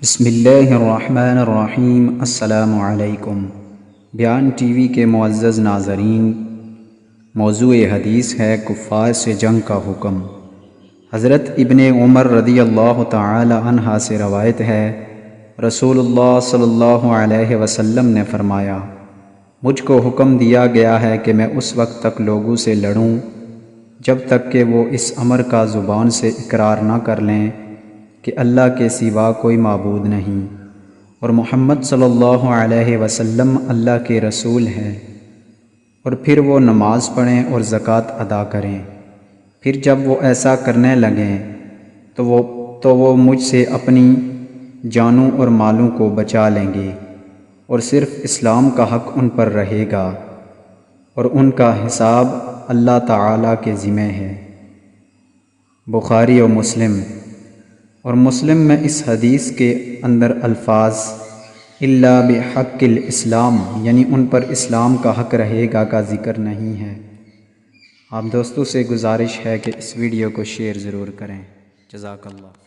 بسم اللہ الرحمن الرحیم۔ السلام علیکم۔ بیان ٹی وی کے معزز ناظرین، موضوع حدیث ہے کفار سے جنگ کا حکم۔ حضرت ابن عمر رضی اللہ تعالی عنہ سے روایت ہے، رسول اللہ صلی اللہ علیہ وسلم نے فرمایا، مجھ کو حکم دیا گیا ہے کہ میں اس وقت تک لوگوں سے لڑوں جب تک کہ وہ اس امر کا زبان سے اقرار نہ کر لیں کہ اللہ کے سوا کوئی معبود نہیں اور محمد صلی اللہ علیہ وسلم اللہ کے رسول ہیں، اور پھر وہ نماز پڑھیں اور زکوٰۃ ادا کریں۔ پھر جب وہ ایسا کرنے لگیں تو وہ مجھ سے اپنی جانوں اور مالوں کو بچا لیں گے، اور صرف اسلام کا حق ان پر رہے گا، اور ان کا حساب اللہ تعالیٰ کے ذمہ ہے۔ بخاری و مسلم۔ اور مسلم میں اس حدیث کے اندر الفاظ الا بحق الاسلام یعنی ان پر اسلام کا حق رہے گا کا ذکر نہیں ہے۔ آپ دوستوں سے گزارش ہے کہ اس ویڈیو کو شیئر ضرور کریں۔ جزاک اللہ۔